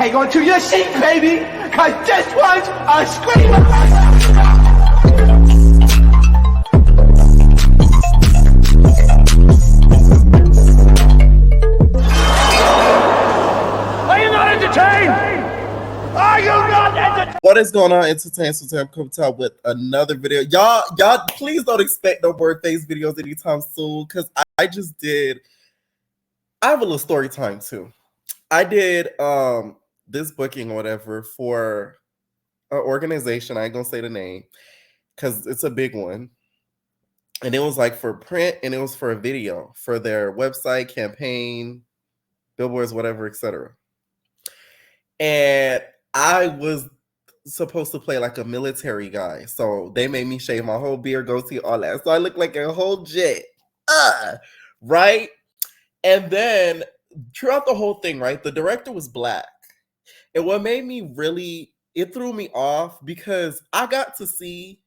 hang on to your seat, baby, because this one's a screamer. Are you not entertained? Are you not entertained? What is going on, Entertain? So I'm coming out with another video. Y'all, please don't expect no more face videos anytime soon, because I just did. I have a little story time too. I did this booking or whatever for an organization. I ain't gonna say the name because it's a big one. And it was like for print and it was for a video for their website, campaign, billboards, whatever, etc. And I was supposed to play like a military guy. So they made me shave my whole beard, goatee, all that. So I looked like a whole jet. Right? And then throughout the whole thing, right, the director was black. And what made me really, it threw me off because I got to see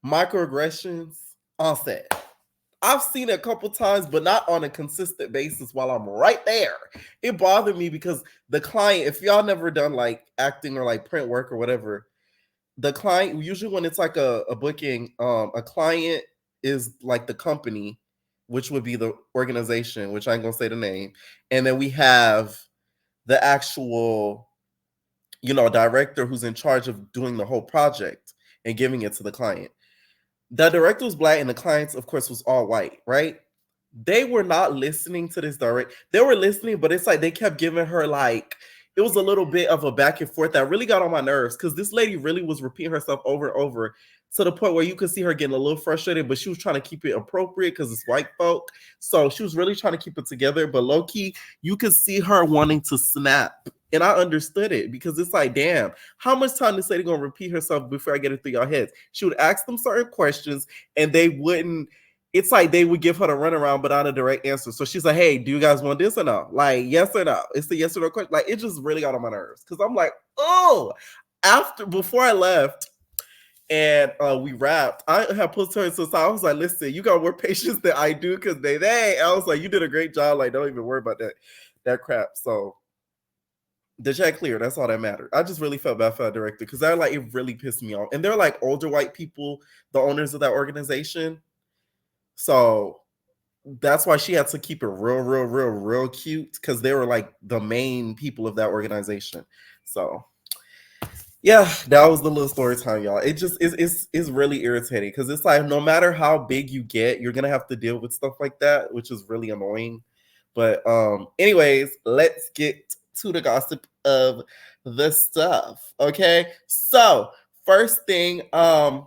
microaggressions on set. I've seen it a couple times, but not on a consistent basis while I'm right there. It bothered me because the client, if y'all never done like acting or like print work or whatever, the client, usually when it's like a booking, a client is like the company, which would be the organization, which I ain't gonna say the name. And then we have the actual, director who's in charge of doing the whole project and giving it to the client. The director was black and the clients, of course, was all white, right? They were not listening to this direct. They were listening, but it's like they kept giving her like, it was a little bit of a back and forth that really got on my nerves because this lady really was repeating herself over and over to the point where you could see her getting a little frustrated, but she was trying to keep it appropriate because it's white folk. So she was really trying to keep it together, but low-key, you could see her wanting to snap. And I understood it because it's like, damn, how much time this lady gonna repeat herself before I get it through your heads? She would ask them certain questions and they wouldn't, it's like they would give her the runaround, but not a direct answer. So she's like, hey, do you guys want this or no? Like, yes or no? It's the yes or no question. Like, it just really got on my nerves because I'm like, oh, before I left and we wrapped, I had put her to the side. I was like, listen, you got more patience than I do because I was like, you did a great job. Like, don't even worry about that crap. So the check clear, that's all that mattered. I just really felt bad for the director because they're like, it really pissed me off. And they're like older white people, the owners of that organization. So that's why she had to keep it real cute because they were like the main people of that organization. So yeah, that was the little story time, y'all. It just is really irritating because it's like no matter how big you get, you're gonna have to deal with stuff like that, which is really annoying. But anyways, let's get to the gossip of the stuff. Okay, so first thing I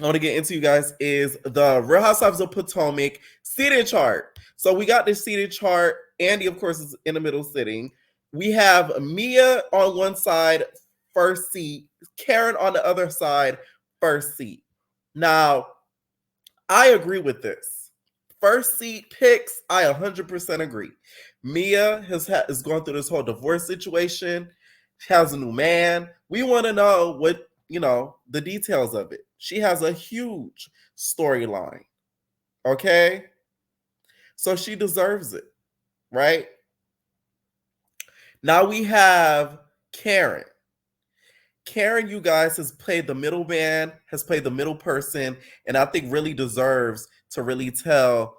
want to get into, you guys, is the Real Housewives of Potomac seating chart. So we got this seating chart. Andy, of course, is in the middle sitting. We have Mia on one side, first seat. Karen on the other side, first seat. Now, I agree with this. First seat picks, I 100% agree. Mia is going through this whole divorce situation. She has a new man. We want to know what, the details of it. She has a huge storyline. Okay? So she deserves it, right? Now we have Karen. Karen, you guys, has played the middleman, has played the middle person, and I think really deserves to really tell,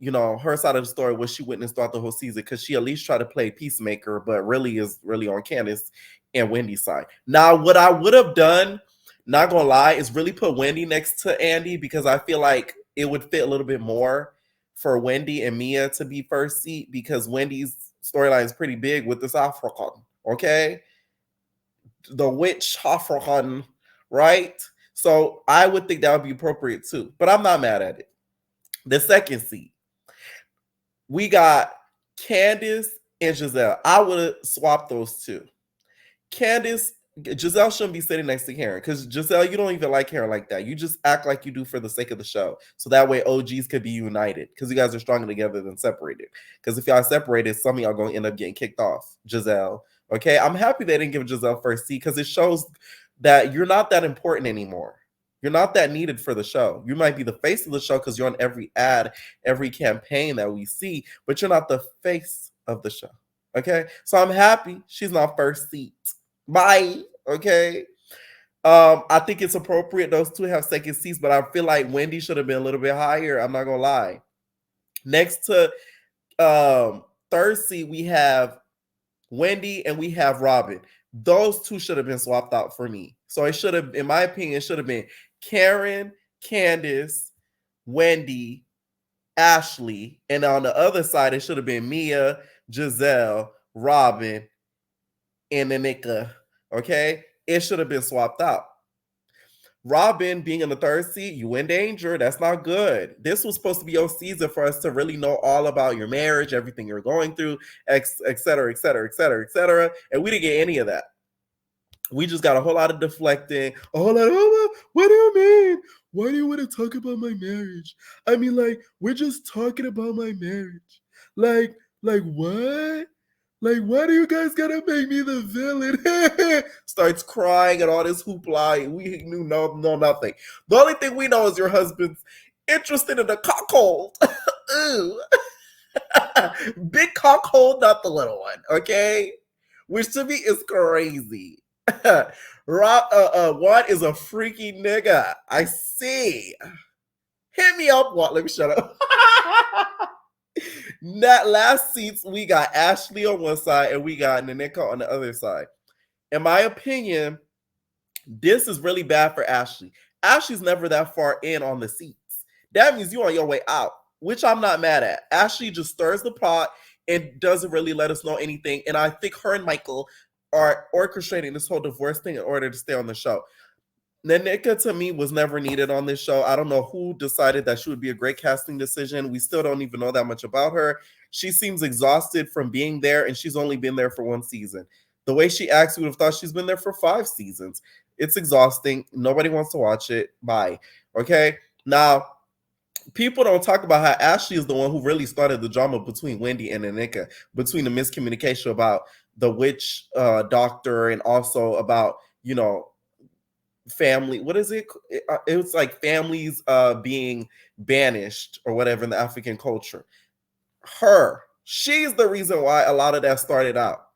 her side of the story, what she witnessed throughout the whole season, because she at least tried to play peacemaker, but really is really on Candace and Wendy's side. Now, what I would have done, not gonna lie, is really put Wendy next to Andy because I feel like it would fit a little bit more for Wendy and Mia to be first seat because Wendy's storyline is pretty big with this African, okay? The witch African, right? So I would think that would be appropriate too, but I'm not mad at it. The second seat, we got Candace and Giselle. I would have swapped those two. Giselle shouldn't be sitting next to Karen because Giselle, you don't even like Karen like that. You just act like you do for the sake of the show. So that way OGs could be united because you guys are stronger together than separated. Because if y'all separated, some of y'all going to end up getting kicked off. Giselle. Okay, I'm happy they didn't give Giselle first seat because it shows that you're not that important anymore. You're not that needed for the show. You might be the face of the show because you're on every ad, every campaign that we see, but you're not the face of the show. Okay, so I'm happy she's not first seat. Bye. Okay. I think it's appropriate those two have second seats, but I feel like Wendy should have been a little bit higher. I'm not gonna lie. Next to third seat, we have Wendy and we have Robin. Those two should have been swapped out for me. So it should have, in my opinion, it should have been Karen, Candace, Wendy, Ashley, and on the other side, it should have been Mia, Giselle, Robin, and Anika. Okay, it should have been swapped out. Robin being in the third seat, you in danger. That's not good. This was supposed to be your season for us to really know all about your marriage, everything you're going through, et cetera, et cetera, et cetera, et cetera. And we didn't get any of that. We just got a whole lot of deflecting. A whole lot of, oh, what do you mean? Why do you want to talk about my marriage? I mean, like, we're just talking about my marriage. Like what? Like, why do you guys gotta make me the villain? Starts crying and all this hoopla. We knew nothing. The only thing we know is your husband's interested in the cockhold. Ooh. Big cockhold, not the little one, okay? Which to me is crazy. Juan is a freaky nigga. I see. Hit me up, Juan. Let me shut up. That last seats, we got Ashley on one side and we got Nanika on the other side. In my opinion, this is really bad for Ashley. Ashley's never that far in on the seats. That means you're on your way out, which I'm not mad at. Ashley just stirs the pot and doesn't really let us know anything. And I think her and Michael are orchestrating this whole divorce thing in order to stay on the show. Nanika to me was never needed on this show. I don't know who decided that she would be a great casting decision. We still don't even know that much about her. She seems exhausted from being there, and she's only been there for one season. The way she acts, you would have thought she's been there for 5 seasons. It's exhausting. Nobody wants to watch it. Bye. Okay? Now, people don't talk about how Ashley is the one who really started the drama between Wendy and Nanika, between the miscommunication about the witch doctor and also about, family. What is it? It was like families being banished or whatever in the African culture. She's the reason why a lot of that started out.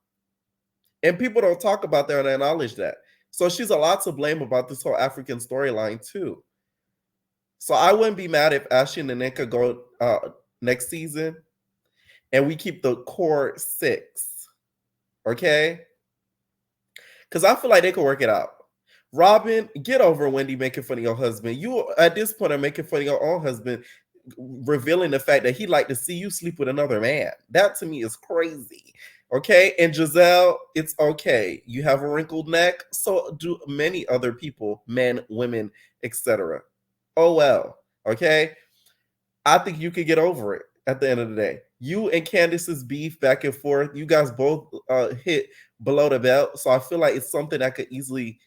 And people don't talk about that and acknowledge that. So she's a lot to blame about this whole African storyline too. So I wouldn't be mad if Ashley and Nanika go next season and we keep the core 6. Okay? Because I feel like they could work it out. Robin, get over Wendy making fun of your husband. You, at this point, are making fun of your own husband, revealing the fact that he'd like to see you sleep with another man. That to me is crazy. Okay? And Giselle, it's okay. You have a wrinkled neck, so do many other people, men, women, etc. Oh well. Okay? I think you could get over it at the end of the day. You and Candace's beef back and forth, you guys both hit below the belt. So I feel like it's something that could easily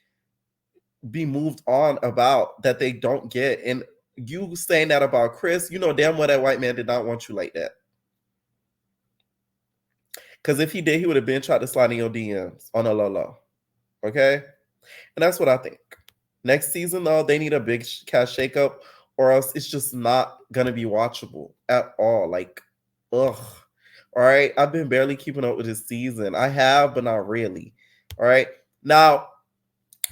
be moved on about that they don't get. And you saying that about Chris, you know damn well that white man did not want you like that. Because if he did, he would have been trying to slide in your DMs on a low. Okay? And that's what I think. Next season, though, they need a big cast shakeup, or else it's just not gonna be watchable at all. Like, ugh. All right. I've been barely keeping up with this season. I have, but not really. All right. Now,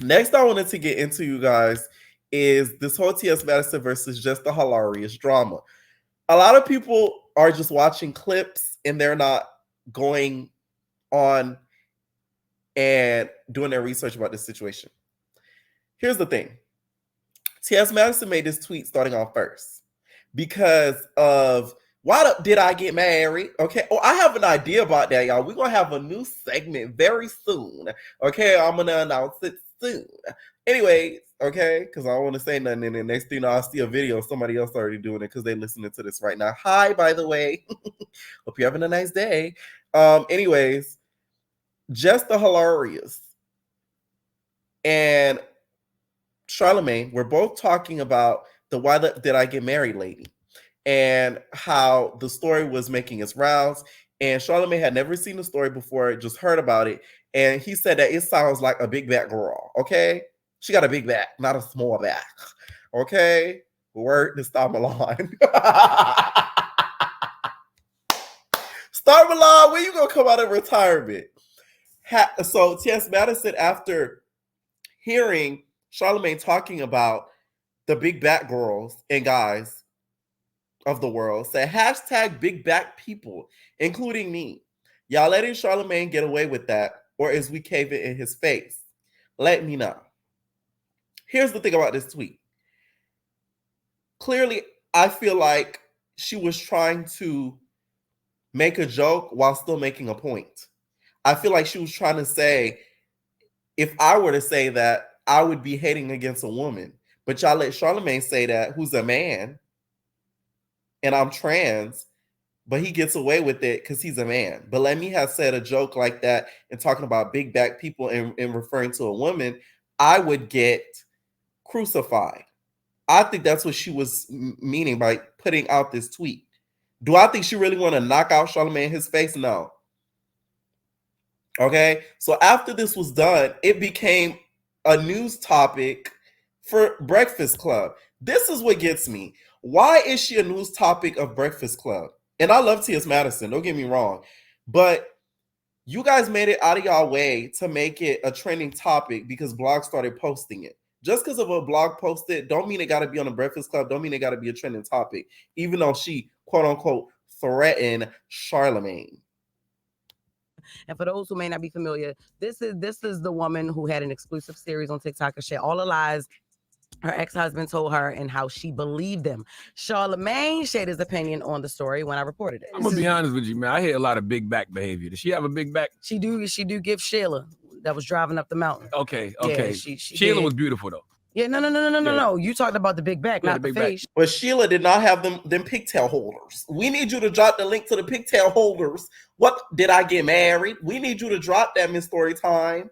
next I wanted to get into, you guys, is this whole T.S. Madison versus Just the Hilarious drama. A lot of people are just watching clips and they're not going on and doing their research about this situation. Here's the thing. T.S. Madison made this tweet starting off first because of why did I get married? Okay. Oh, I have an idea about that, y'all. We're going to have a new segment very soon. Okay. I'm going to announce it soon. Anyways, okay, because I don't want to say nothing, and the next thing you know, I'll see a video of somebody else already doing it because they're listening to this right now. Hi, by the way. Hope you're having a nice day. Anyways, Just the Hilarious and Charlemagne were both talking about the why did I get married lady and how the story was making its rounds. And Charlemagne had never seen the story before, just heard about it. And he said that it sounds like a big back girl. Okay. She got a big back, not a small back. Okay. Word to stop Milan. Star Milan, when you gonna come out of retirement? So T.S. Madison, after hearing Charlamagne talking about the big back girls and guys of the world, said hashtag big back people, including me. Y'all letting Charlamagne get away with that, or is we caving in his face? Let me know. Here's the thing about this tweet. Clearly, I feel like she was trying to make a joke while still making a point. I feel like she was trying to say, if I were to say that, I would be hating against a woman. But y'all let Charlamagne say that, who's a man, and I'm trans, but he gets away with it because he's a man. But let me have said a joke like that and talking about big back people and referring to a woman, I would get crucified. I think that's what she was meaning by putting out this tweet. Do I think she really want to knock out Charlamagne in his face? No. Okay, so after this was done, it became a news topic for Breakfast Club. This is what gets me. Why is she a news topic of Breakfast Club? And I love T.S. Madison, don't get me wrong. But you guys made it out of y'all way to make it a trending topic because blogs started posting it. Just because of a blog posted, don't mean it got to be on the Breakfast Club. Don't mean it got to be a trending topic, even though she, quote unquote, threatened Charlamagne. And for those who may not be familiar, this is the woman who had an exclusive series on TikTok and shared all the lies her ex-husband told her and how she believed them. Charlamagne shared his opinion on the story when I reported it. I'm gonna be honest with you, man. I hear a lot of big back behavior. Does she have a big back? She do give Sheila that was driving up the mountain. Okay. Yeah, Sheila was beautiful though. Yeah, no. You talked about the big back, not the face. But Sheila did not have them pigtail holders. We need you to drop the link to the pigtail holders. What did I get married? We need you to drop that, Miss Storytime.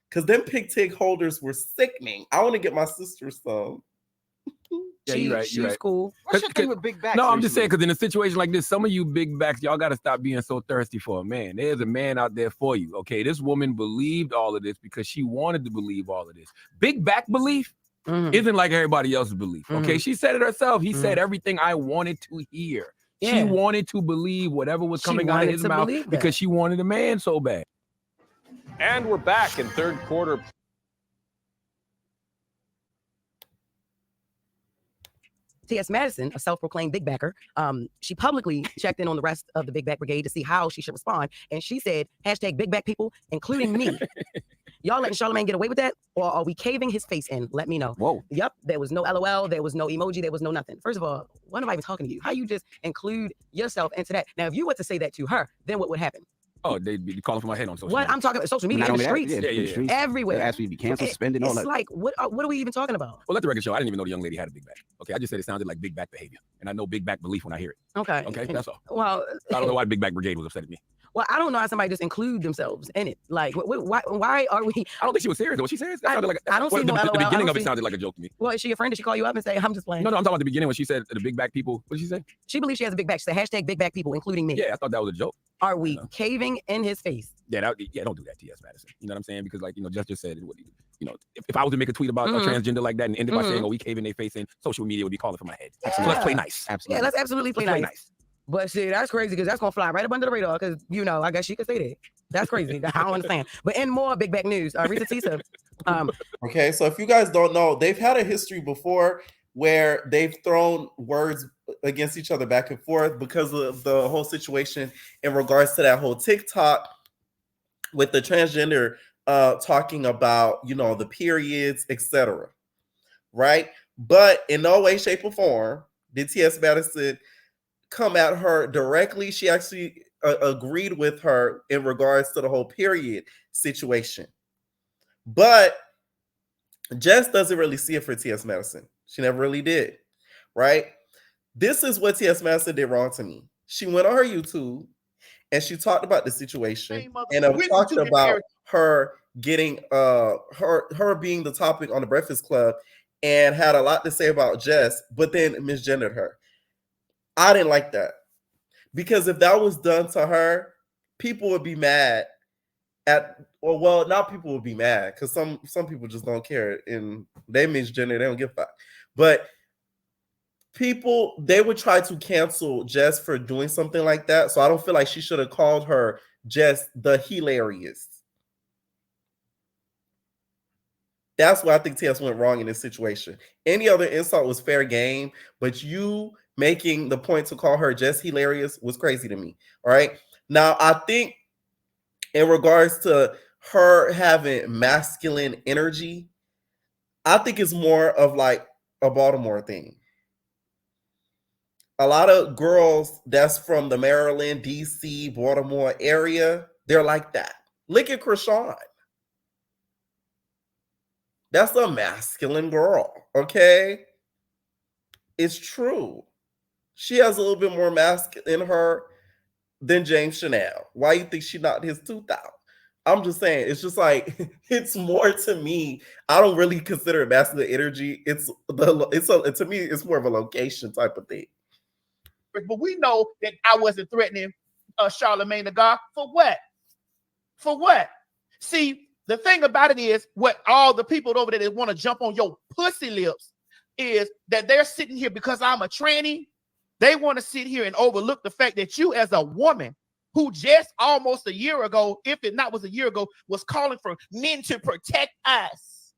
Because them pigtail holders were sickening. I want to get my sister some. Yeah, you're right. She's cool. What's your thing with big backs? No, I'm just saying, because in a situation like this, some of you big backs, y'all got to stop being so thirsty for a man. There's a man out there for you. Okay, this woman believed all of this because she wanted to believe all of this. Big back belief isn't like everybody else's belief. Okay, she said it herself. He said everything I wanted to hear. Yeah. She wanted to believe whatever was coming out of his mouth because she wanted a man so bad. And we're back in third quarter. T.S. Madison, a self-proclaimed big backer, she publicly checked in on the rest of the big back brigade to see how she should respond. And she said, hashtag big back people, including me. Y'all letting Charlamagne get away with that? Or are we caving his face in? Let me know. Whoa. Yep, there was no LOL, there was no emoji, there was no nothing. First of all, what am I even talking to you? How you just include yourself into that? Now, if you were to say that to her, then what would happen? Oh, they'd be calling for my head on social media. I'm talking about social media in the streets. Yeah. Everywhere. They asked me to be canceled, suspended, all that. It's like, what are we even talking about? Well, let the record show. I didn't even know the young lady had a big back. Okay, I just said it sounded like big back behavior. And I know big back belief when I hear it. Okay, that's all. Well, I don't know why Big Back Brigade was upset at me. Well, I don't know how somebody just include themselves in it. Like, why are we? I don't think she was serious. Was she serious? That sounded like I don't see no the beginning of it sounded like a joke to me. Well, is she a friend? Did she call you up and say, I'm just playing? No, I'm talking about the beginning when she said the big back people. What did she say? She believes she has a big back. She said, hashtag big back people, including me. Yeah, I thought that was a joke. Are we caving in his face? Yeah, don't do that, T.S. Madison. You know what I'm saying? Because, Jess just said, if I was to make a tweet about a transgender like that and end it by saying, oh, we caving their face in, social media would be calling for my head. So let's play nice. Absolutely. Yeah, let's absolutely play nice. But see, that's crazy because that's going to fly right up under the radar because, I guess she could say that. That's crazy. I don't understand. But in more big back news, Rita Tisa. Okay, so if you guys don't know, they've had a history before where they've thrown words against each other back and forth because of the whole situation in regards to that whole TikTok with the transgender talking about, the periods, etc. Right? But in no way, shape, or form did T.S. Madison come at her directly. She actually agreed with her in regards to the whole period situation. But Jess doesn't really see it for T.S. Madison. She never really did, right? This is what T.S. Madison did wrong to me. She went on her YouTube and she talked about the situation and talked about her getting her being the topic on the Breakfast Club and had a lot to say about Jess, but then misgendered her. I didn't like that because if that was done to her, people would be mad not people would be mad because some people just don't care and they misgender, they don't give a fuck. But people, they would try to cancel Jess for doing something like that. So I don't feel like she should have called her Jess the hilarious. That's why I think TS went wrong in this situation. Any other insult was fair game, but you making the point to call her Jess hilarious was crazy to me. All right. Now, I think in regards to her having masculine energy, I think it's more of like a Baltimore thing. A lot of girls that's from the Maryland, DC, Baltimore area, they're like that. Look at Chrisean. That's a masculine girl, okay? It's true. She has a little bit more masculine in her than James Chanel. Why you think she knocked his tooth out? I'm just saying, it's just like, it's more to me. I don't really consider it masculine energy. To me, it's more of a location type of thing. But we know that I wasn't threatening Charlamagne the God. For what? For what? See, the thing about it is, what all the people over there that want to jump on your pussy lips is that they're sitting here because I'm a tranny. They want to sit here and overlook the fact that you, as a woman who just almost a year ago, if it not was a year ago, was calling for men to protect us.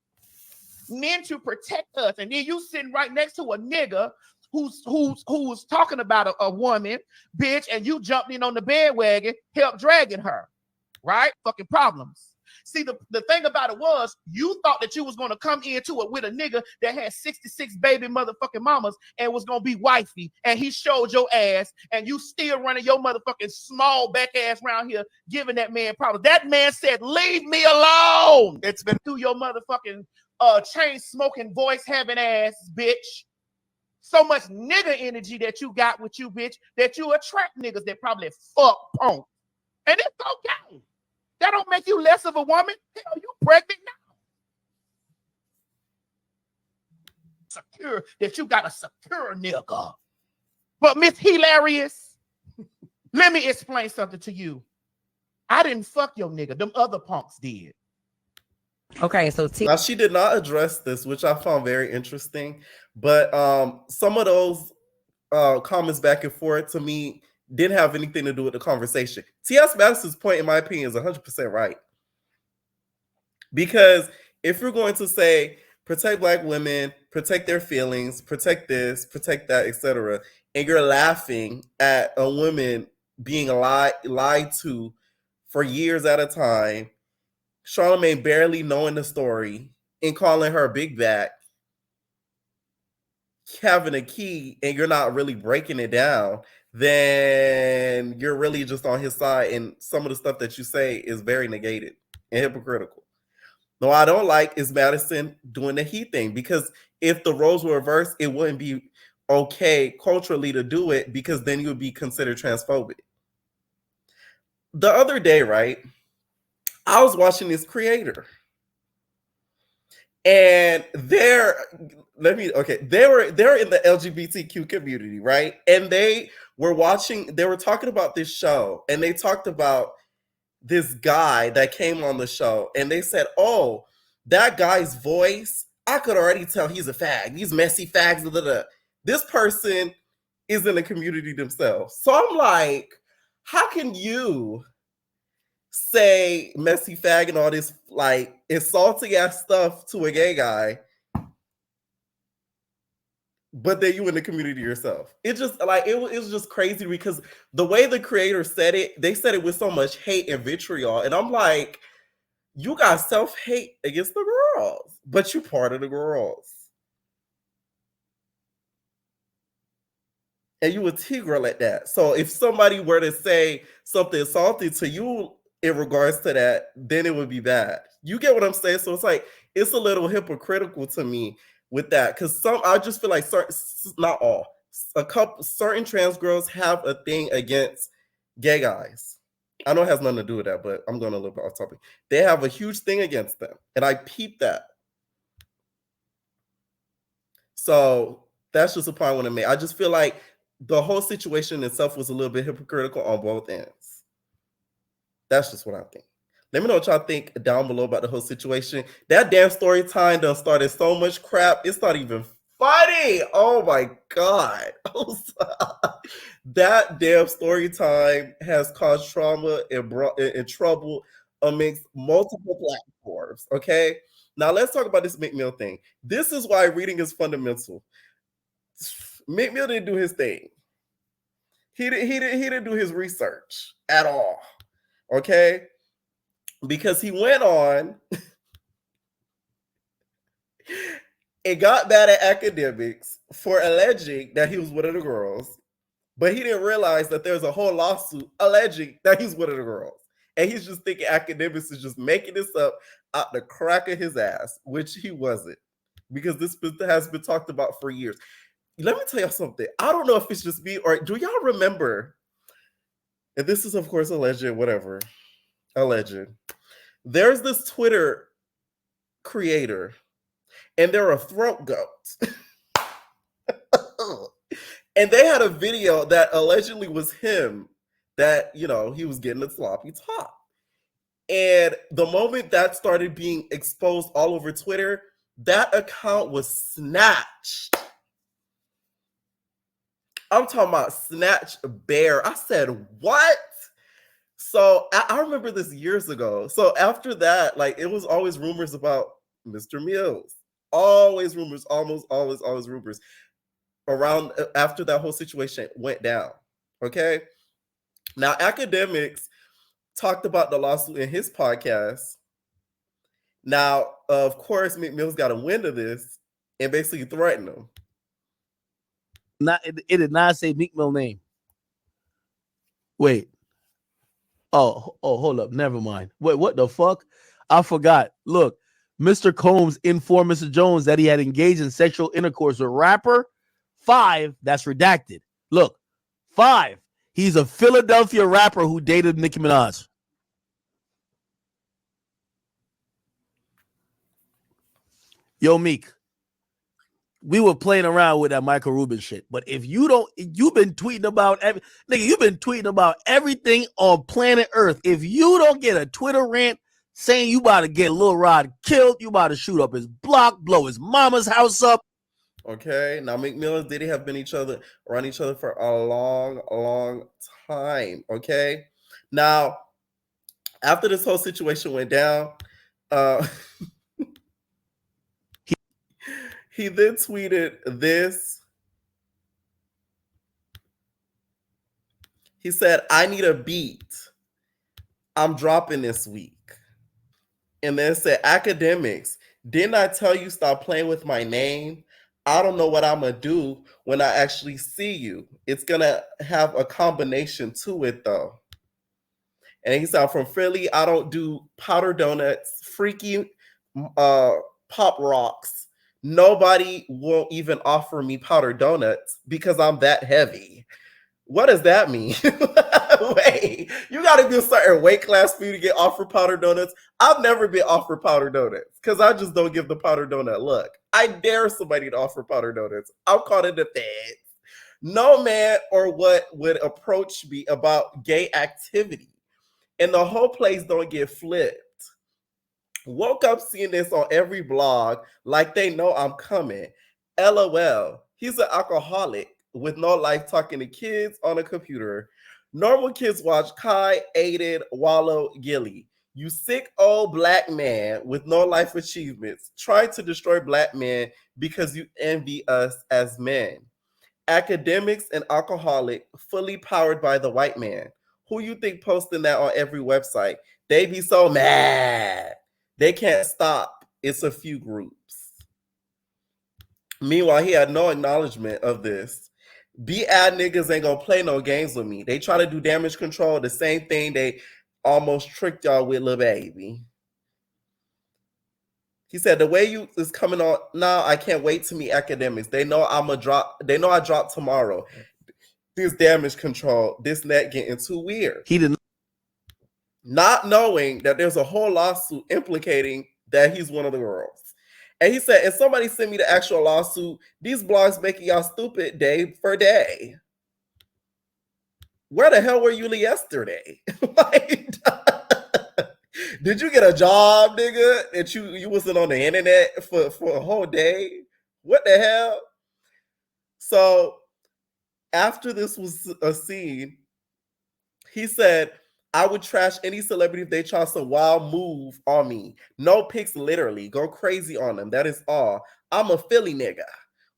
Men to protect us. And then you sitting right next to a nigga who's talking about a woman, bitch, and you jumped in on the bandwagon, help dragging her. Right? Fucking problems. See, the thing about it was, you thought that you was going to come into it with a nigga that had 66 baby motherfucking mamas and was going to be wifey, and he showed your ass, and you still running your motherfucking small back ass around here giving that man problems. That man said, leave me alone. It's been through your motherfucking chain smoking voice having ass, bitch. So much nigga energy that you got with you, bitch, that you attract niggas that probably fuck punk. And it's okay. That don't make you less of a woman. Hell, you pregnant now. Secure that you got a secure nigga. But Miss Hilarious, let me explain something to you. I didn't fuck your nigga. Them other punks did. Okay, so now she did not address this, which I found very interesting. But some of those comments back and forth to me didn't have anything to do with the conversation. T.S. Madison's point, in my opinion, is 100% right. Because if you're going to say, protect Black women, protect their feelings, protect this, protect that, etc., and you're laughing at a woman being lied to for years at a time, Charlamagne barely knowing the story, and calling her a big back, having a key, and you're not really breaking it down, then you're really just on his side, and some of the stuff that you say is very negated and hypocritical. No, I don't like is Madison doing the he thing, because if the roles were reversed, it wouldn't be okay culturally to do it, because then you would be considered transphobic. The other day, right, I was watching this creator, and they're in the LGBTQ community, right? And they were talking about this show, and they talked about this guy that came on the show, and they said, oh, that guy's voice, I could already tell he's a fag. These messy fags, blah, blah, blah. This person is in the community themselves. So I'm like, how can you say messy fag and all this like insulting ass stuff to a gay guy, but then you in the community yourself? It just like it was just crazy, because the way the creator said it, they said it with so much hate and vitriol, and I'm like, you got self-hate against the girls, but you part of the girls, and you a T-girl at that. So if somebody were to say something salty to you in regards to that, then it would be bad. You get what I'm saying? So it's like, it's a little hypocritical to me with that, because I just feel like not all, certain trans girls have a thing against gay guys. I know it has nothing to do with that, but I'm going a little bit off topic. They have a huge thing against them, and I peep that. So that's just a point I want to make. I just feel like the whole situation itself was a little bit hypocritical on both ends. That's just what I think. Let me know what y'all think down below about the whole situation. That damn story time done started so much crap. It's not even funny. Oh my God. That damn story time has caused trauma and trouble amongst multiple platforms. Okay. Now let's talk about this Meek Mill thing. This is why reading is fundamental. Meek Mill didn't do his thing. He didn't do his research at all. Okay. Because he went on and got mad at academics for alleging that he was one of the girls, but he didn't realize that there's a whole lawsuit alleging that he's one of the girls. And he's just thinking academics is just making this up out the crack of his ass, which he wasn't, because this has been talked about for years. Let me tell y'all something. I don't know if it's just me or do y'all remember, and this is of course alleged, whatever, alleged. There's this Twitter creator, and they're a throat goat. And they had a video that allegedly was him, that, you know, he was getting a sloppy top. And the moment that started being exposed all over Twitter, that account was snatched. I'm talking about snatched bare. I said, what? So I remember this years ago. So after that, like, it was always rumors about Mr. Mills. Always rumors, almost always rumors around after that whole situation went down. Okay. Now, academics talked about the lawsuit in his podcast. Now, of course, Meek Mill's got a wind of this and basically threatened him. It did not say Meek Mill name. Wait. Oh, hold up. Never mind. Wait, what the fuck? I forgot. Look, Mr. Combs informed Mr. Jones that he had engaged in sexual intercourse with rapper 5. That's redacted. Look, 5. He's a Philadelphia rapper who dated Nicki Minaj. Yo, Meek, we were playing around with that Michael Rubin shit, but if you've been tweeting about you've been tweeting about everything on planet Earth. If you don't get a Twitter rant saying you about to get Lil Rod killed, you about to shoot up his block, blow his mama's house up. Okay, now Meek Mill and Diddy have been around each other for a long time. Okay, now after this whole situation went down, he then tweeted this. He said, "I need a beat. I'm dropping this week." And then said, "Academics, didn't I tell you stop playing with my name? I don't know what I'm going to do when I actually see you. It's going to have a combination to it, though." And he said, "I'm from Philly. I don't do powder donuts, freaky pop rocks. Nobody won't even offer me powder donuts because I'm that heavy." What does that mean? Wait, you got to be a certain weight class for you to get offered powder donuts. I've never been offered powder donuts because I just don't give the powder donut look. I dare somebody to offer powder donuts. I'm caught in the feds. No man or what would approach me about gay activity. And the whole place don't get flipped. Woke up seeing this on every blog like they know I'm coming. LOL. He's an alcoholic with no life talking to kids on a computer. Normal kids watch Kai, Aiden, Wallow, Gilly. You sick old black man with no life achievements trying to destroy black men because you envy us as men. Academics and alcoholic, fully powered by the white man. Who you think posting that on every website? They be so mad. They can't stop. It's a few groups. Meanwhile, he had no acknowledgement of this. B-ad niggas ain't gonna play no games with me. They try to do damage control, the same thing they almost tricked y'all with, Lil Baby. He said, "The way you is coming on now, I can't wait to meet academics. They know I drop tomorrow. This damage control, this net getting too weird." He didn't. Not knowing that there's a whole lawsuit implicating that he's one of the girls. And he said, "And somebody sent me the actual lawsuit. These blogs making y'all stupid day for day." Where the hell were you yesterday? Like, did you get a job, nigga? That you wasn't on the internet for a whole day? What the hell? So after this was a scene, he said, I would trash any celebrity if they try some wild move on me. No pics, literally. Go crazy on them. That is all. I'm a Philly nigga.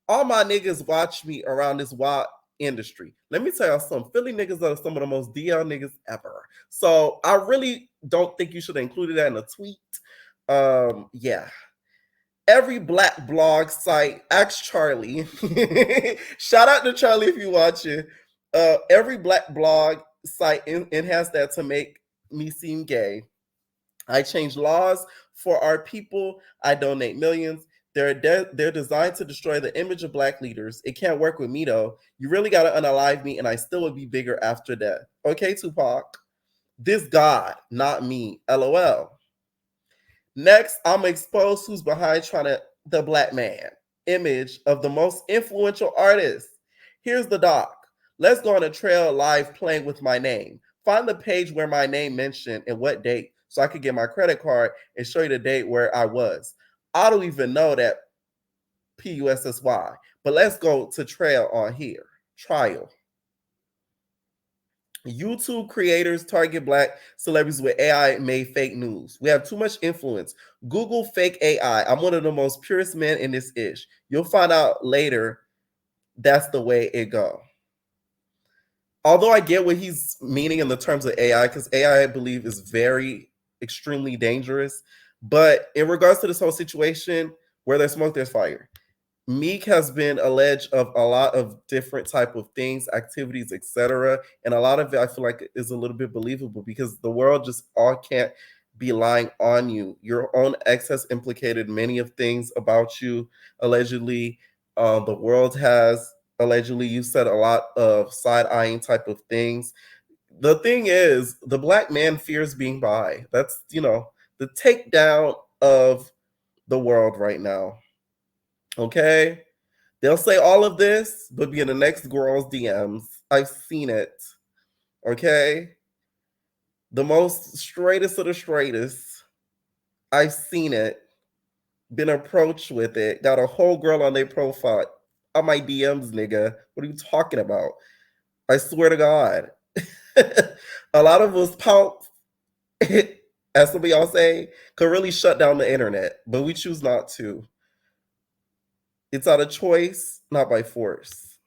All my niggas watch me around this wild industry. Let me tell y'all something. Philly niggas are some of the most DL niggas ever. So I really don't think you should have included that in a tweet. Yeah. Every black blog site, ask Charlie. Shout out to Charlie if you watching. Every black blog site enhanced that to make me seem gay. I change laws for our people. I donate millions. They're designed to destroy the image of black leaders. It can't work with me though. You really gotta unalive me, and I still would be bigger after death. Okay, Tupac. This God, not me. LOL. Next, I'm exposed who's behind the black man image of the most influential artist. Here's the doc. Let's go on a trail live playing with my name. Find the page where my name mentioned and what date so I could get my credit card and show you the date where I was. I don't even know that PUSSY, but let's go to trail on here. Trial. YouTube creators target black celebrities with AI made fake news. We have too much influence. Google fake AI. I'm one of the most purest men in this ish. You'll find out later that's the way it go. Although I get what he's meaning in the terms of AI, because AI, I believe, is very extremely dangerous. But in regards to this whole situation, where there's smoke, there's fire. Meek has been alleged of a lot of different type of things, activities, etc. And a lot of it I feel like is a little bit believable because the world just all can't be lying on you. Your own ex has implicated many of things about you, allegedly. The world has allegedly, you said a lot of side-eyeing type of things. The thing is, the black man fears being bi. That's, the takedown of the world right now. Okay? They'll say all of this, but be in the next girl's DMs. I've seen it. Okay? The most straightest of the straightest. I've seen it. Been approached with it. Got a whole girl on their profile. On my DMs, nigga. What are you talking about? I swear to God. A lot of us pounce, as some of y'all say, could really shut down the internet, but we choose not to. It's out of choice, not by force.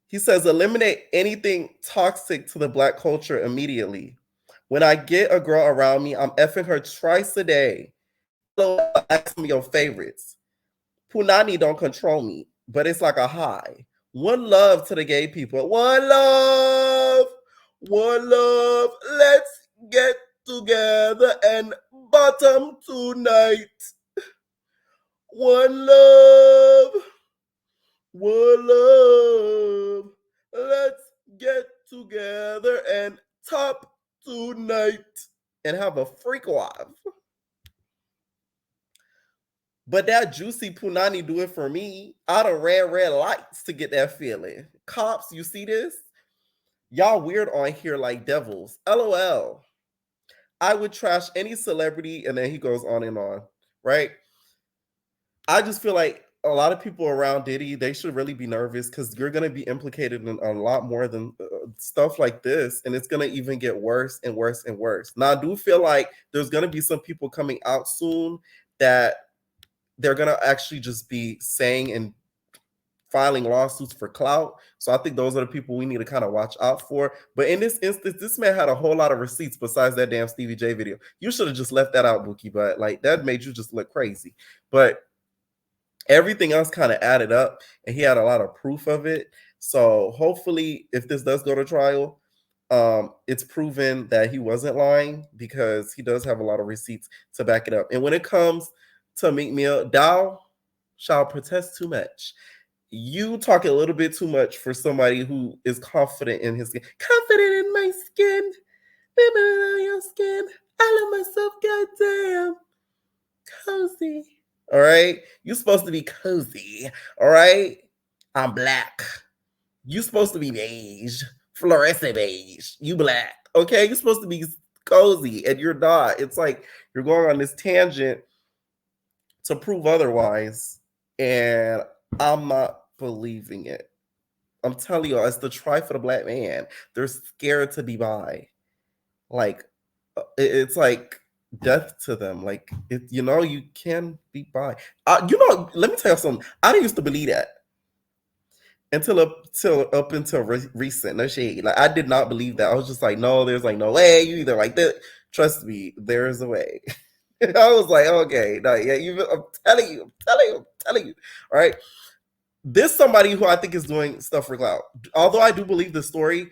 He says, eliminate anything toxic to the black culture immediately. When I get a girl around me, I'm effing her twice a day. Ask me your favorites. Punani don't control me, but it's like a high. One love to the gay people. One love. One love. Let's get together and bottom tonight. One love. One love. Let's get together and top tonight and have a freak wife. But that juicy punani do it for me. I done red lights to get that feeling. Cops, you see this? Y'all weird on here like devils. LOL. I would trash any celebrity, and then he goes on and on, right? I just feel like a lot of people around Diddy, they should really be nervous because you're going to be implicated in a lot more than stuff like this. And it's going to even get worse and worse and worse. Now, I do feel like there's going to be some people coming out soon that they're going to actually just be saying and filing lawsuits for clout. So I think those are the people we need to kind of watch out for. But in this instance, this man had a whole lot of receipts besides that damn Stevie J video. You should have just left that out, Bookie, but like that made you just look crazy. But everything else kind of added up and he had a lot of proof of it. So hopefully if this does go to trial, it's proven that he wasn't lying because he does have a lot of receipts to back it up. And when it comes to Meek Mill, thou shall protest too much. You talk a little bit too much for somebody who is confident in his skin. Confident in my skin. Baby, on your skin. I love myself, goddamn. Cozy. All right? You're supposed to be cozy. All right? I'm black. You're supposed to be beige. Fluorescent beige. You black. Okay? You're supposed to be cozy and you're not. It's like you're going on this tangent to prove otherwise. And I'm not believing it. I'm telling you, it's the try for the black man. They're scared to be bi. Like, it's like death to them. Like, you can be bi. Let me tell you something. I didn't used to believe that until recent. No shade. Like, I did not believe that. I was just like, no, there's like no way. You either like that. Trust me, there is a way. I was like, okay, no, yeah, I'm telling you. All right. This somebody who I think is doing stuff for clout. Although I do believe the story,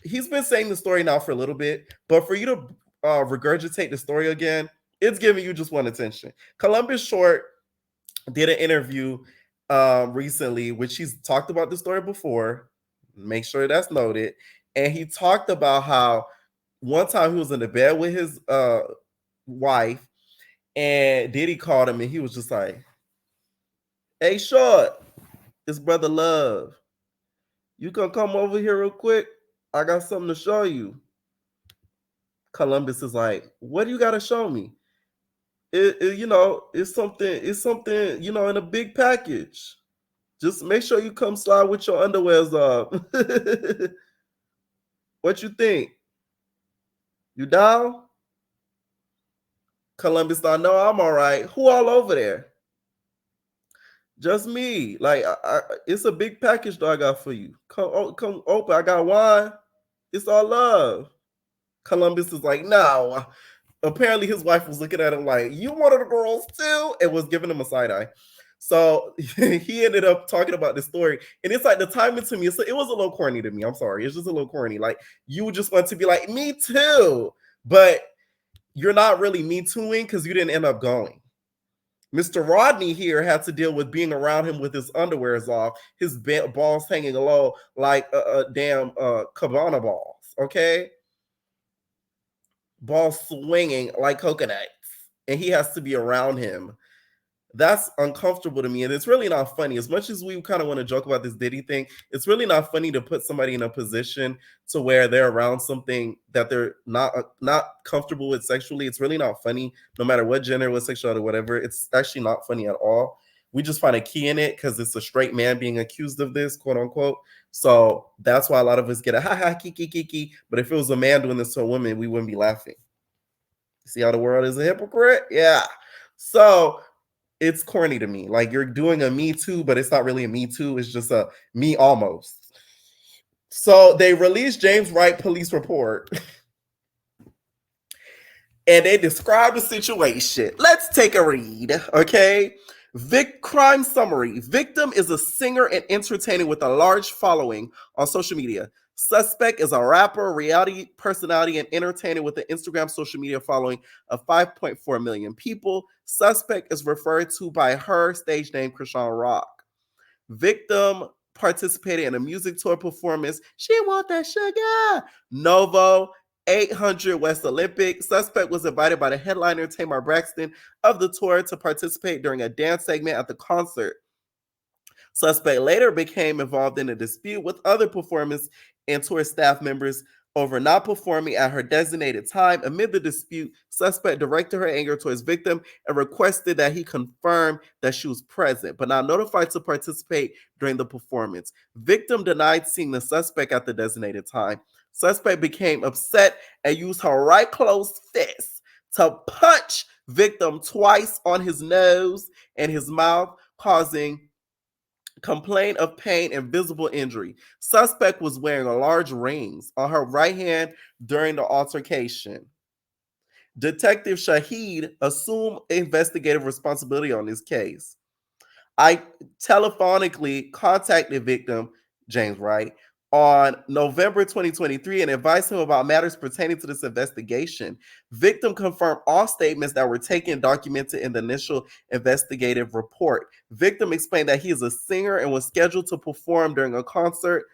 he's been saying the story now for a little bit, but for you to regurgitate the story again, it's giving you just one attention. Columbus Short did an interview recently, which he's talked about the story before. Make sure that's noted. And he talked about how one time he was in the bed with his wife, and Diddy called him, and he was just like, "Hey, Short, it's Brother Love. You can come over here real quick. I got something to show you." Columbus is like, "What do you got to show me?" It's something, in a big package. Just make sure you come slide with your underwears up. What you think? You down? Columbus, I know I'm all right. Who all over there? Just me. Like, it's a big package that I got for you. Come open. I got wine. It's all love. Columbus is like, no. Apparently his wife was looking at him like, you one of the girls too? And was giving him a side eye. So he ended up talking about this story. And it's like the timing to me, it was a little corny to me. I'm sorry. It's just a little corny. Like, you just want to be like, me too. But you're not really me tooing because you didn't end up going. Mr. Rodney here had to deal with being around him with his underwears off, his balls hanging low like a damn cabana balls, okay? Balls swinging like coconuts, and he has to be around him. That's uncomfortable to me, and it's really not funny. As much as we kind of want to joke about this Diddy thing, it's really not funny to put somebody in a position to where they're around something that they're not comfortable with sexually. It's really not funny, no matter what gender, what sexuality, whatever. It's actually not funny at all. We just find a key in it because it's a straight man being accused of this, quote unquote. So that's why a lot of us get a ha ha kiki kiki. But if it was a man doing this to a woman, we wouldn't be laughing. See how the world is a hypocrite? Yeah. So it's corny to me. Like, you're doing a Me Too, but it's not really a Me Too. It's just a me almost. So they released James Wright police report. And they describe the situation. Let's take a read, okay? Crime summary. Victim is a singer and entertainer with a large following on social media. Suspect is a rapper, reality personality, and entertainer with an Instagram social media following of 5.4 million people. Suspect is referred to by her stage name, Chrisean Rock. Victim participated in a music tour performance. She want that sugar. Novo 800 West Olympic. Suspect was invited by the headliner Tamar Braxton of the tour to participate during a dance segment at the concert. Suspect later became involved in a dispute with other performers and tour staff members over not performing at her designated time. Amid the dispute, Suspect directed her anger towards Victim and requested that he confirm that she was present, but not notified to participate during the performance. Victim denied seeing the Suspect at the designated time. Suspect became upset and used her right closed fist to punch Victim twice on his nose and his mouth, causing complaint of pain and visible injury. Suspect was wearing large rings on her right hand during the altercation. Detective Shahid assumed investigative responsibility on this case. I telephonically contacted victim, James Wright, on November 2023 and advised him about matters pertaining to this investigation. Victim confirmed all statements that were taken and documented in the initial investigative report. Victim explained that he is a singer and was scheduled to perform during a concert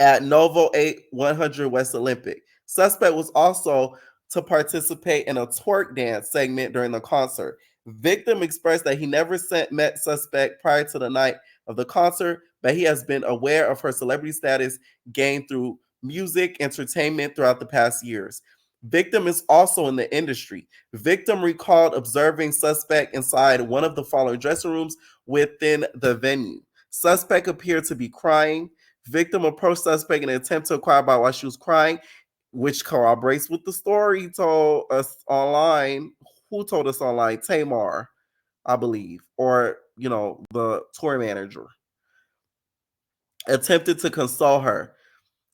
at Novo 100 West Olympic. Suspect was also to participate in a twerk dance segment during the concert. Victim expressed that he never met Suspect prior to the night of the concert, but he has been aware of her celebrity status gained through music entertainment throughout the past years. Victim is also in the industry. Victim recalled observing Suspect inside one of the following dressing rooms within the venue. Suspect appeared to be crying. Victim approached suspect in an attempt to inquire about why she was crying, which corroborates with the story he told us online. Who told us online? Tamar, I believe, or the tour manager. Attempted to console her.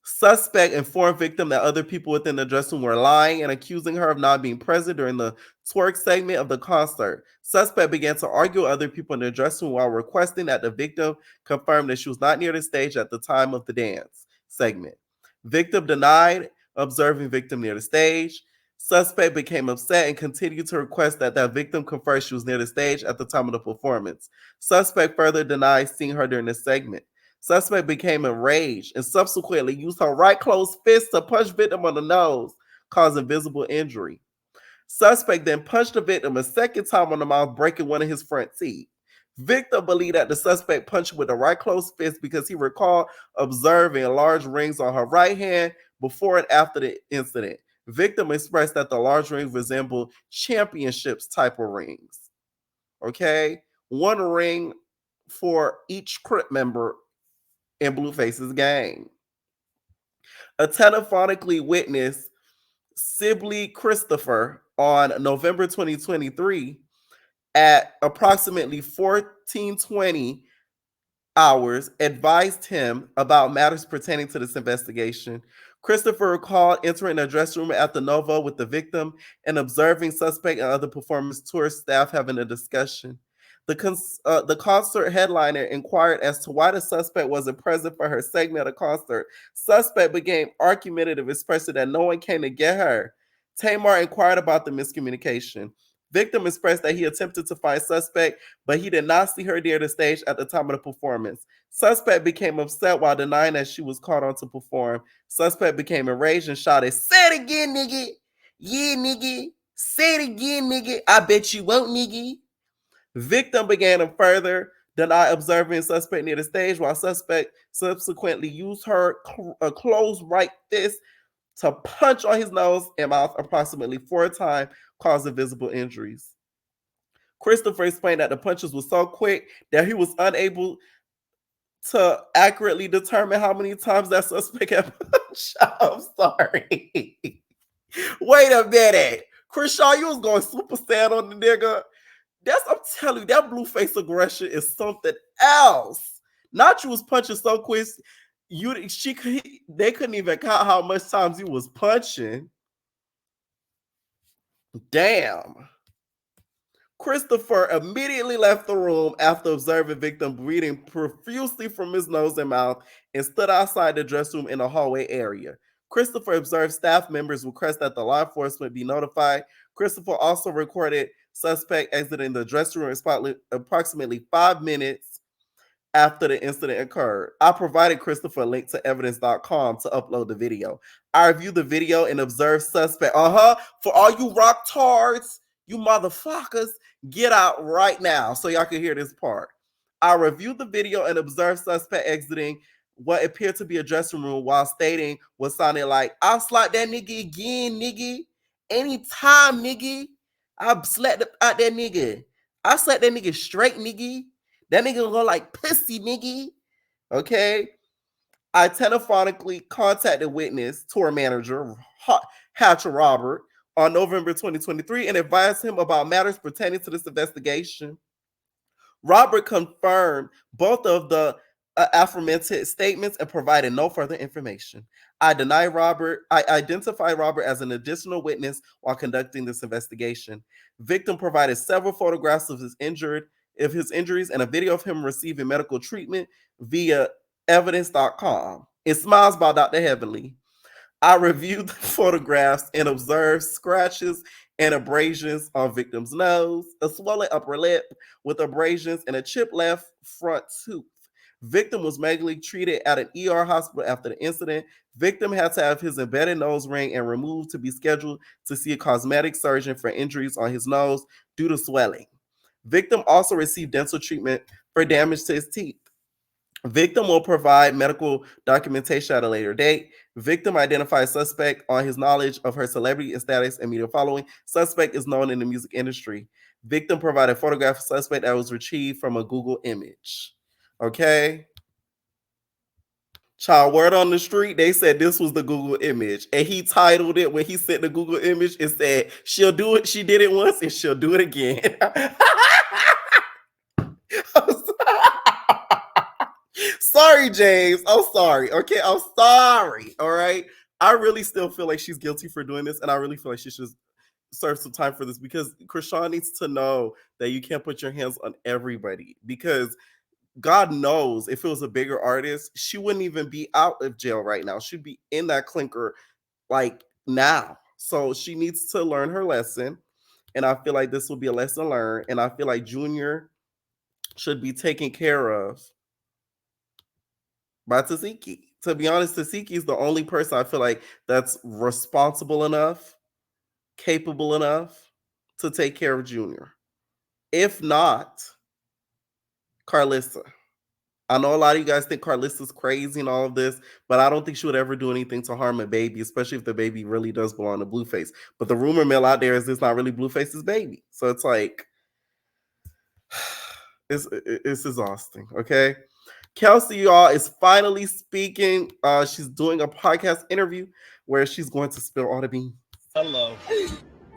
Suspect informed victim that other people within the dressing room were lying and accusing her of not being present during the twerk segment of the concert. Suspect began to argue with other people in the dressing room while requesting that the victim confirm that she was not near the stage at the time of the dance segment. Victim denied observing victim near the stage. Suspect became upset and continued to request that victim confirm she was near the stage at the time of the performance. Suspect further denied seeing her during the segment. Suspect became enraged and subsequently used her right closed fist to punch victim on the nose, causing visible injury. Suspect then punched the victim a second time on the mouth, breaking one of his front teeth. Victim believed that the suspect punched with the right closed fist because he recalled observing large rings on her right hand before and after the incident. Victim expressed that the large rings resembled championships type of rings. Okay? One ring for each Crip member in Blueface's gang. A telephonically witnessed Sibley Christopher on November 2023 at approximately 14:20 hours advised him about matters pertaining to this investigation. Christopher recalled entering a dressing room at the Nova with the victim and observing suspect and other performance tour staff having a discussion. The concert headliner inquired as to why the suspect wasn't present for her segment of the concert. Suspect became argumentative, expressing that no one came to get her. Tamar inquired about the miscommunication. Victim expressed that he attempted to find suspect, but he did not see her near the stage at the time of the performance. Suspect became upset while denying that she was called on to perform. Suspect became enraged and shouted, "Say it again, nigga. Yeah, nigga. Say it again, nigga. I bet you won't, nigga." Victim began to further deny observing suspect near the stage, while suspect subsequently used her closed right fist to punch on his nose and mouth approximately 4 times, causing visible injuries. Christopher explained that the punches were so quick that he was unable to accurately determine how many times that suspect had punched. I'm sorry. Wait a minute. Chrisean, you was going super sad on the nigga. I'm telling you, that Blueface aggression is something else. Not you was punching so quick, they couldn't even count how much times you was punching. Damn. Christopher immediately left the room after observing victim breathing profusely from his nose and mouth and stood outside the dressing room in the hallway area. Christopher observed staff members request that the law enforcement be notified. Christopher also recorded suspect exiting the dressing room approximately 5 minutes after the incident occurred. I provided Christopher a link to evidence.com to upload the video. I reviewed the video and observed suspect. For all you rock tards, you motherfuckers, get out right now so y'all can hear this part. I reviewed the video and observed suspect exiting what appeared to be a dressing room while stating what sounded like, "I'll slap that nigga again, nigga. Anytime, nigga. I'll slap out that nigga. I slap that nigga straight, nigga. That nigga look like pussy, nigga." Okay. I telephonically contacted witness, tour manager, Hatcher Robert, on November 2023 and advised him about matters pertaining to this investigation. Robert confirmed both of the aforementioned statements and provided no further information. I identified Robert as an additional witness while conducting this investigation. Victim provided several photographs of his injuries and a video of him receiving medical treatment via evidence.com. It Smiles by Dr. Heavenly. I reviewed the photographs and observed scratches and abrasions on victim's nose, a swollen upper lip with abrasions, and a chipped left front tooth. Victim was medically treated at an ER hospital after the incident. Victim had to have his embedded nose ring and removed to be scheduled to see a cosmetic surgeon for injuries on his nose due to swelling. Victim also received dental treatment for damage to his teeth. Victim will provide medical documentation at a later date. Victim identifies suspect on his knowledge of her celebrity status and media following. Suspect is known in the music industry. Victim provided a photograph of suspect that was retrieved from a Google image. Okay. Child, word on the street, they said this was the Google image. And he titled it when he sent the Google image, it said, she'll do it. She did it once and she'll do it again. Sorry, James. I'm sorry. Okay, I'm sorry. All right. I really still feel like she's guilty for doing this. And I really feel like she should serve some time for this because Chrisean needs to know that you can't put your hands on everybody because God knows if it was a bigger artist, she wouldn't even be out of jail right now. She'd be in that clinker like now. So she needs to learn her lesson. And I feel like this will be a lesson learned. And I feel like Junior should be taken care of by Tasiki. To be honest, Tasiki is the only person I feel like that's responsible enough, capable enough to take care of Junior. If not, Carlissa. I know a lot of you guys think Carlissa's crazy and all of this, but I don't think she would ever do anything to harm a baby, especially if the baby really does belong to Blueface. But the rumor mill out there is it's not really Blueface's baby. So it's like, it's exhausting, okay? Kelsey, y'all, is finally speaking. She's doing a podcast interview where she's going to spill all the beans. Hello.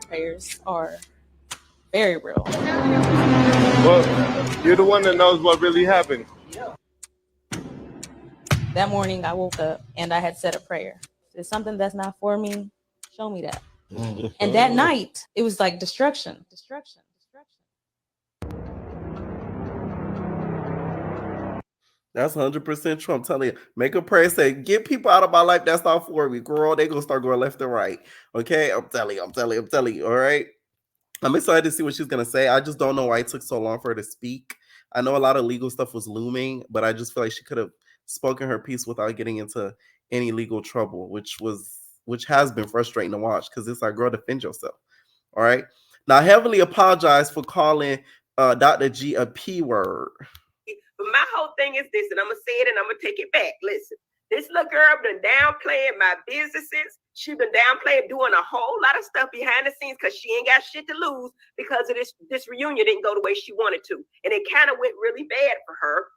Prayers are very real. Well, you're the one that knows what really happened. That morning I woke up and I had said a prayer. If it's something that's not for me, show me that. And that night, it was like destruction. That's 100% true. I'm telling you, make a prayer, say, get people out of my life that's not for me. Girl, they gonna start going left and right. Okay, I'm telling you, all right? I'm excited to see what she's gonna say. I just don't know why it took so long for her to speak. I know a lot of legal stuff was looming, but I just feel like she could have spoken her piece without getting into any legal trouble, which has been frustrating to watch because it's like, girl, defend yourself. All right. Now, heavily apologize for calling Dr. G a P word. But my whole thing is this, and I'm gonna say it and I'm gonna take it back. Listen, this little girl been downplaying my businesses. She been downplaying doing a whole lot of stuff behind the scenes because she ain't got shit to lose because of this reunion didn't go the way she wanted to. And it kind of went really bad for her.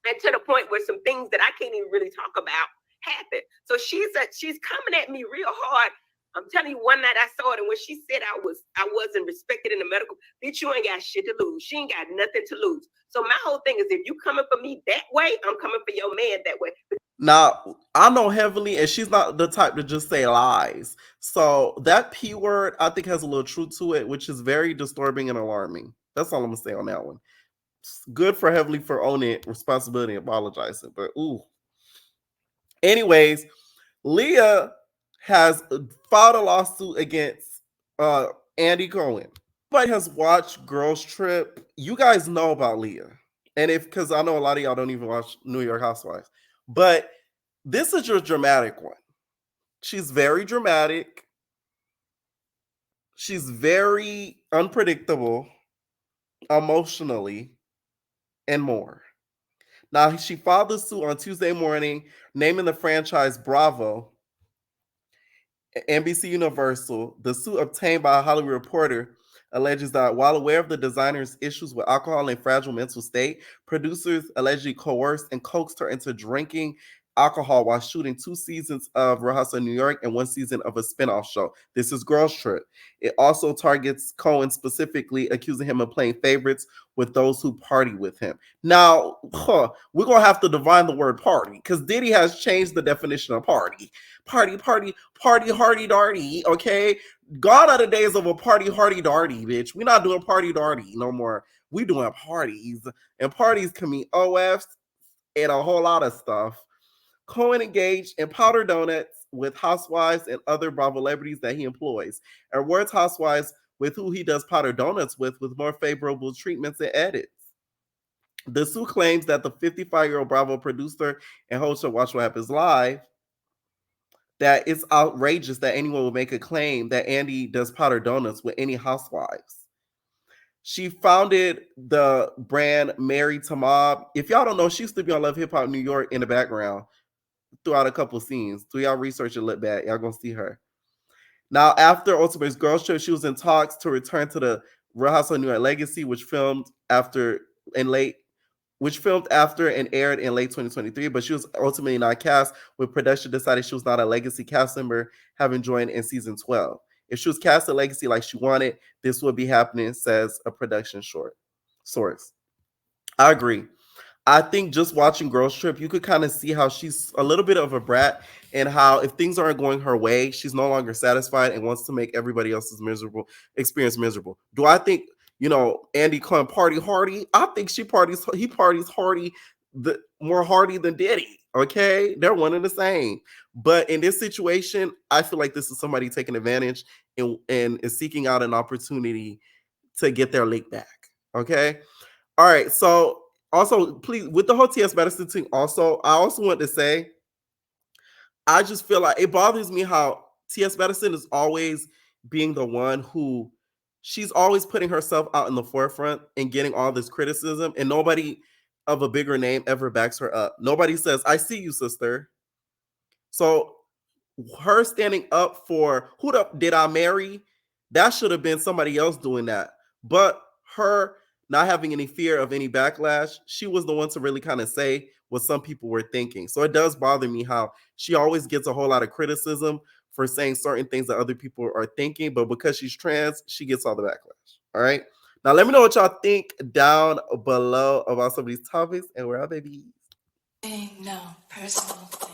And to the point where some things that I can't even really talk about happened. So she's coming at me real hard. I'm telling you, one night I saw it, and when she said I wasn't respected in the medical, bitch, you ain't got shit to lose. She ain't got nothing to lose. So my whole thing is, if you coming for me that way, I'm coming for your man that way. Now, I know heavily, and she's not the type to just say lies. So that P word, I think, has a little truth to it, which is very disturbing and alarming. That's all I'm gonna say on that one. Good for Heavenly for owning responsibility and apologizing, but ooh. Anyways, Leah has filed a lawsuit against Andy Cohen. Everybody has watched Girls Trip. You guys know about Leah. And because I know a lot of y'all don't even watch New York Housewives. But this is your dramatic one. She's very dramatic. She's very unpredictable emotionally and more. Now, she filed the suit on Tuesday morning, naming the franchise Bravo, NBC Universal. The suit, obtained by a Hollywood Reporter, alleges that while aware of the designer's issues with alcohol and fragile mental state, producers allegedly coerced and coaxed her into drinking alcohol while shooting 2 seasons of Real Housewives of New York and 1 season of a spinoff show. This is Girls Trip. It also targets Cohen specifically, accusing him of playing favorites with those who party with him. Now, we're going to have to define the word party because Diddy has changed the definition of party. Party, hardy-darty, okay? Gone are the days of a party, hardy-darty, bitch. We're not doing party-darty no more. We doing parties. And parties can mean OFs and a whole lot of stuff. Cohen engaged in powder donuts with housewives and other Bravo celebrities that he employs, and rewards housewives with who he does powder donuts with more favorable treatments and edits. The suit claims that the 55-year-old Bravo producer and host of Watch What Happens Live, that it's outrageous that anyone would make a claim that Andy does powder donuts with any housewives. She founded the brand Mary Tamab. If y'all don't know, she used to be on Love Hip Hop New York in the background throughout a couple scenes. Do y'all research and look back, y'all gonna see her. Now, after Ultimate's Girls Trip, she was in talks to return to the Real Housewives of New York legacy, which filmed in late which filmed after and aired in late 2023, but she was ultimately not cast, with production decided she was not a legacy cast member, having joined in season 12. If she was cast a legacy like she wanted, this would be happening, says a production source. I agree. I think just watching Girls Trip, you could kind of see how she's a little bit of a brat, and how if things aren't going her way, she's no longer satisfied and wants to make everybody else's experience miserable. Do I think, Andy Cohen party hardy? I think he parties hardy, more hardy than Diddy. Okay, they're one and the same. But in this situation, I feel like this is somebody taking advantage and is seeking out an opportunity to get their lick back. Okay, all right. So also, please, with the whole T.S. Madison thing, I also want to say, I just feel like it bothers me how T.S. Madison is always being the one who, she's always putting herself out in the forefront and getting all this criticism, and nobody of a bigger name ever backs her up. Nobody says, I see you, sister. So her standing up for who did I marry? That should have been somebody else doing that. But her not having any fear of any backlash, she was the one to really kind of say what some people were thinking. So it does bother me how she always gets a whole lot of criticism for saying certain things that other people are thinking, but because she's trans, she gets all the backlash. All right. Now let me know what y'all think down below about some of these topics, and we're out, baby. No personal thing.